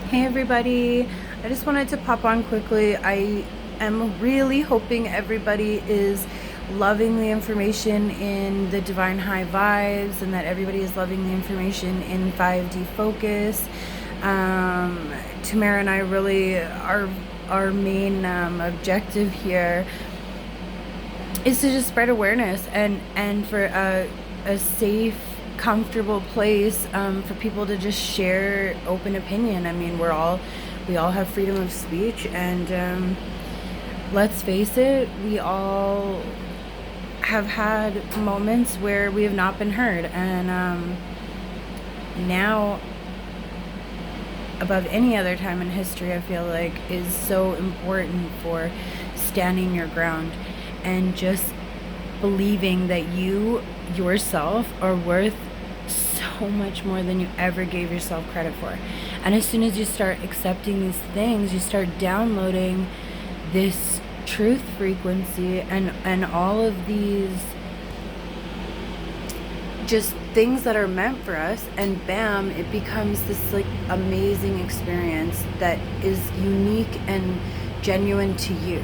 Hey everybody, I just wanted to pop on quickly. I am really hoping everybody is loving the information in the Divine High Vibes and that everybody is loving the information in 5D Focus. Tamara and I really, our main objective here is to just spread awareness and for a safe, comfortable place for people to just share open opinion. I mean, we all have freedom of speech, and let's face it, we all have had moments where we have not been heard, and now, above any other time in history, I feel like is so important for standing your ground and just believing that you yourself are worth so much more than you ever gave yourself credit for. And as soon as you start accepting these things, you start downloading this truth frequency and all of these just things that are meant for us, and bam, it becomes this like amazing experience that is unique and genuine to you.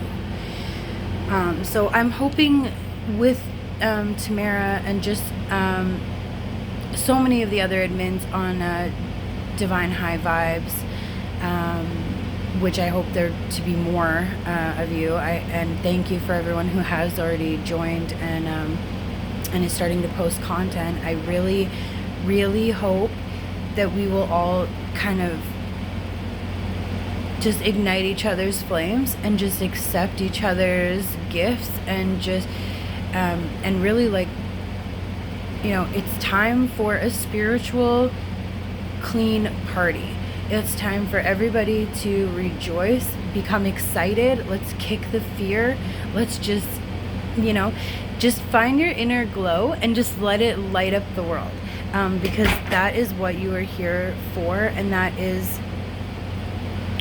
So I'm hoping with Tamara and just so many of the other admins on Divine High Vibes, which I hope there to be more of you. And thank you for everyone who has already joined and is starting to post content. I really, really hope that we will all kind of just ignite each other's flames and just accept each other's gifts and just and really, like, you know, it's time for a spiritual clean party. It's time for everybody to rejoice, become excited. Let's kick the fear. Let's just, you know, just find your inner glow and just let it light up the world, because that is what you are here for. And that is,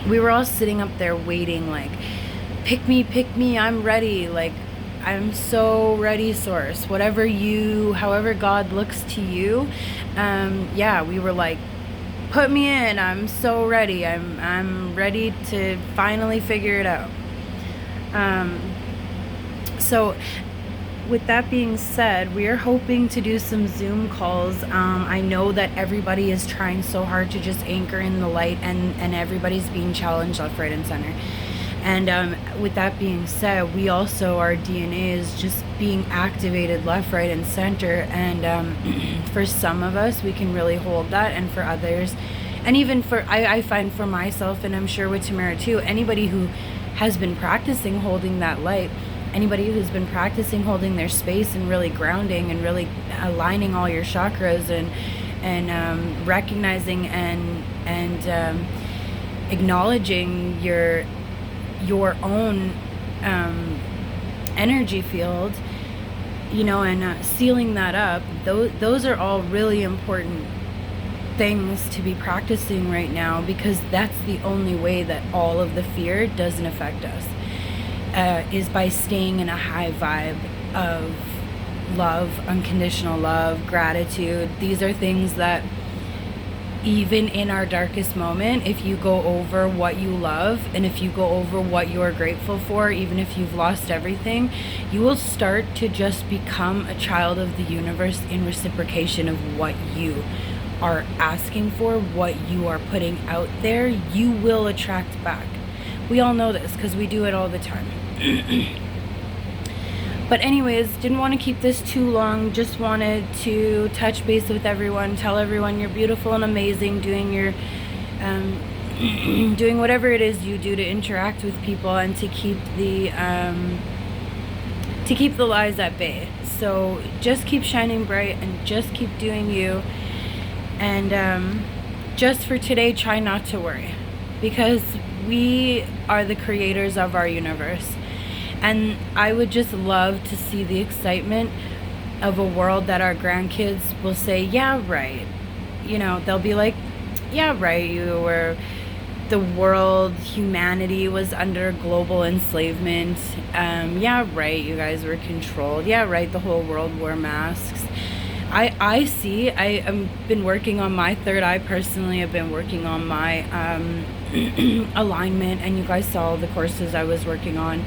we were all sitting up there waiting, like, pick me, I'm ready. Like, I'm so ready, source. Whatever you, however God looks to you. Yeah, we were like, put me in. I'm so ready. I'm ready to finally figure it out. So with that being said, we are hoping to do some Zoom calls. I know that everybody is trying so hard to just anchor in the light, and everybody's being challenged left, right, and center. And with that being said, we also, our DNA is just being activated left, right, and center. And for some of us, we can really hold that. And for others, and even for, I find for myself, and I'm sure with Tamara too, anybody who has been practicing holding that light, anybody who's been practicing holding their space and really grounding and really aligning all your chakras and recognizing and acknowledging your own energy field, you know, and sealing that up. Those are all really important things to be practicing right now, because that's the only way that all of the fear doesn't affect us, is by staying in a high vibe of love, unconditional love, gratitude. These are things that, even in our darkest moment, if you go over what you love and if you go over what you are grateful for, even if you've lost everything, you will start to just become a child of the universe in reciprocation of what you are asking for, what you are putting out there. You will attract back. We all know this because we do it all the time. But anyways, didn't want to keep this too long. Just wanted to touch base with everyone, tell everyone you're beautiful and amazing, doing your doing whatever it is you do to interact with people and to keep the lies at bay. So just keep shining bright and just keep doing you. And just for today, try not to worry, because we are the creators of our universe. And I would just love to see the excitement of a world that our grandkids will say, yeah, right. You know, they'll be like, yeah, right, you were, the world, humanity was under global enslavement. Yeah, right, you guys were controlled. Yeah, right, the whole world wore masks. I see. I've been working on my third eye personally. I've been working on my alignment, and you guys saw the courses I was working on.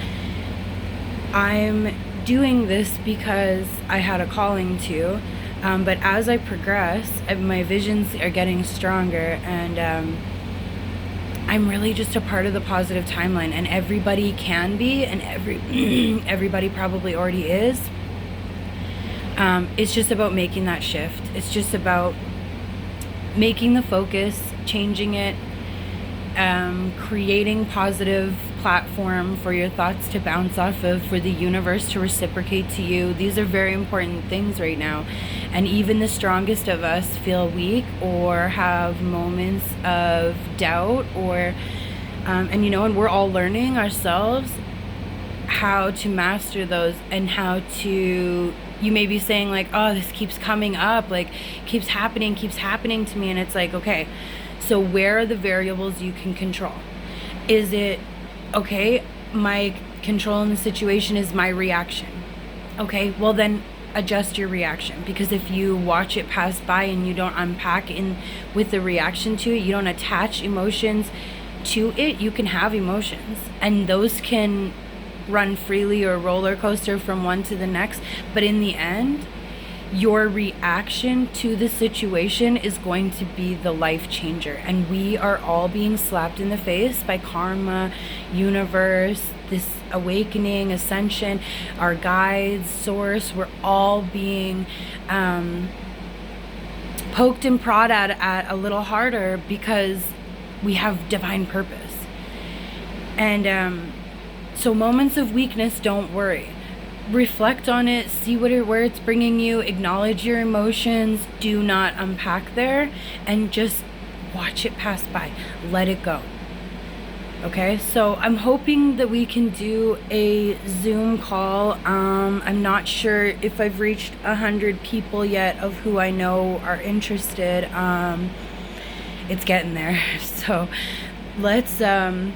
I'm doing this because I had a calling to, but as I progress, my visions are getting stronger, and I'm really just a part of the positive timeline, and everybody can be, and everybody probably already is. It's just about making that shift. It's just about making the focus, changing it, creating positive platform for your thoughts to bounce off of, for the universe to reciprocate to you. These are very important things right now. And even the strongest of us feel weak or have moments of doubt, or and we're all learning ourselves how to master those, and how to, you may be saying like, oh, this keeps coming up, like keeps happening to me. And it's like, okay, so where are the variables you can control? Is it, okay, my control in the situation is my reaction. Okay, well then adjust your reaction, because if you watch it pass by and you don't unpack in with the reaction to it, you don't attach emotions to it, you can have emotions, and those can run freely or roller coaster from one to the next, but in the end, your reaction to the situation is going to be the life changer. And we are all being slapped in the face by karma, universe, this awakening, ascension, our guides, source. We're all being poked and prod at a little harder, because we have divine purpose. And so moments of weakness, don't worry. Reflect on it, see where it's bringing you, acknowledge your emotions, do not unpack there, and just watch it pass by. Let it go. Okay, so I'm hoping that we can do a Zoom call. I'm not sure if I've reached 100 people yet of who I know are interested. It's getting there. So let's, I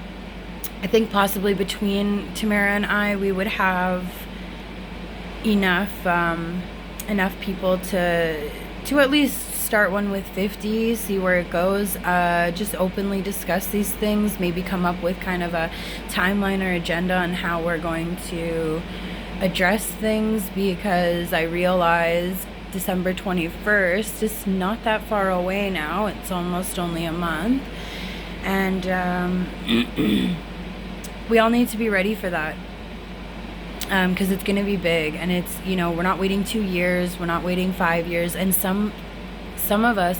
think possibly between Tamara and I, we would have enough people to at least start one with 50, see where it goes, just openly discuss these things, maybe come up with kind of a timeline or agenda on how we're going to address things, because I realize December 21st is not that far away now. It's almost only a month, and we all need to be ready for that, because it's going to be big, and it's, we're not waiting 2 years, we're not waiting 5 years, and some of us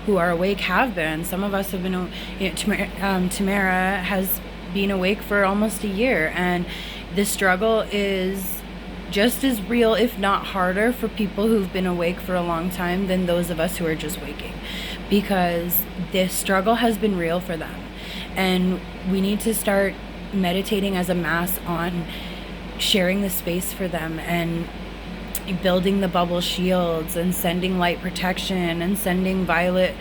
who are awake have been. Some of us have been, Tamara has been awake for almost a year, and the struggle is just as real, if not harder, for people who've been awake for a long time than those of us who are just waking, because this struggle has been real for them, and we need to start meditating as a mass on sharing the space for them, and building the bubble shields, and sending light protection, and sending violet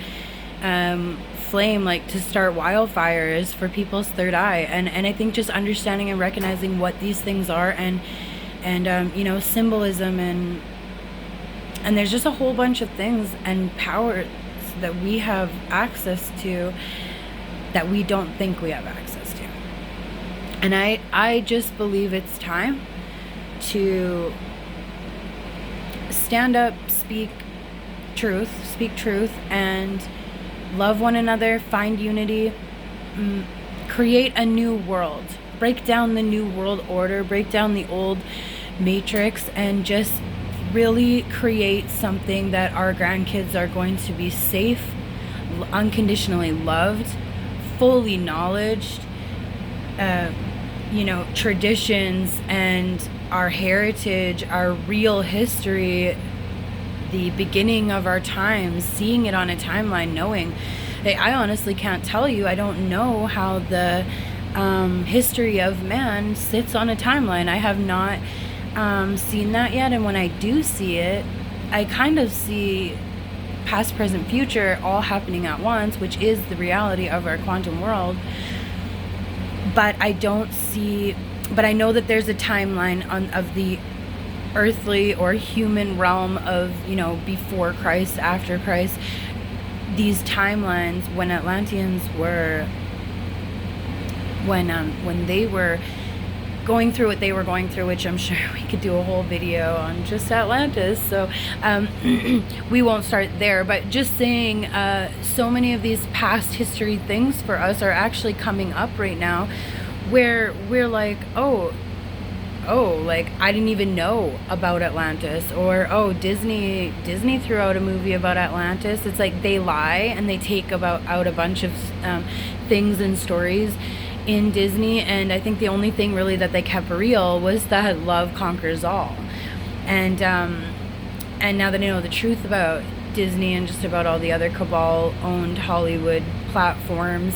flame, like to start wildfires for people's third eye. And I think just understanding and recognizing what these things are, and symbolism, and there's just a whole bunch of things and powers that we have access to that we don't think we have access to. And I just believe it's time to stand up, speak truth, and love one another, find unity, create a new world, break down the new world order, break down the old matrix, and just really create something that our grandkids are going to be safe, unconditionally loved, fully knowledged, traditions and our heritage, our real history, the beginning of our times, seeing it on a timeline, knowing. I honestly can't tell you. I don't know how the history of man sits on a timeline. I have not seen that yet, and when I do see it, I kind of see past, present, future all happening at once, which is the reality of our quantum world. But I don't see, but I know that there's a timeline of the earthly or human realm of, you know, before Christ, after Christ, these timelines when Atlanteans were, when they were going through what they were going through, which I'm sure we could do a whole video on just Atlantis, so we won't start there, but just saying, so many of these past history things for us are actually coming up right now, where we're like, oh, like I didn't even know about Atlantis, or oh, Disney threw out a movie about Atlantis. It's like they lie and they take out a bunch of things and stories in Disney, and I think the only thing really that they kept real was that love conquers all. And now that I know the truth about Disney and just about all the other cabal owned Hollywood platforms,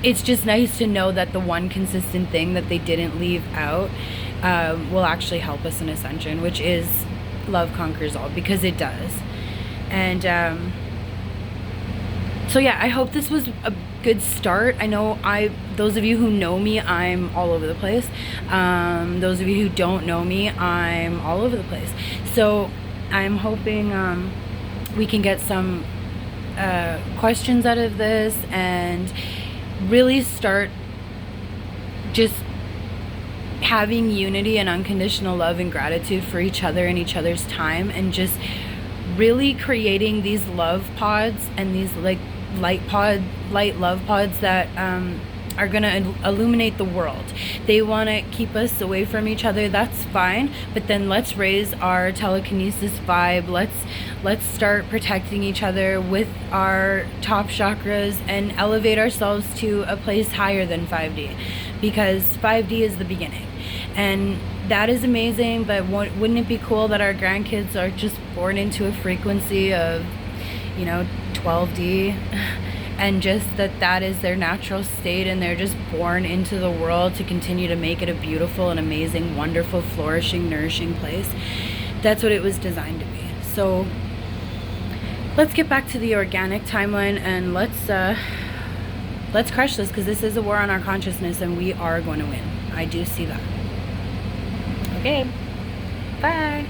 it's just nice to know that the one consistent thing that they didn't leave out will actually help us in ascension, which is love conquers all, because it does. And so yeah, I hope this was a good start. I know those of you who know me, I'm all over the place. Those of you who don't know me, I'm all over the place. So I'm hoping we can get some questions out of this and really start just having unity and unconditional love and gratitude for each other and each other's time, and just really creating these love pods and these like light love pods that are gonna illuminate the world. They want to keep us away from each other, that's fine, but then let's raise our telekinesis vibe. Let's start protecting each other with our top chakras and elevate ourselves to a place higher than 5D, because 5D is the beginning, and that is amazing. But wouldn't it be cool that our grandkids are just born into a frequency of, you know, 12D, and just that is their natural state, and they're just born into the world to continue to make it a beautiful and amazing, wonderful, flourishing, nourishing place. That's what it was designed to be. So let's get back to the organic timeline, and let's crush this, because this is a war on our consciousness, and we are going to win. I do see that. Okay, bye.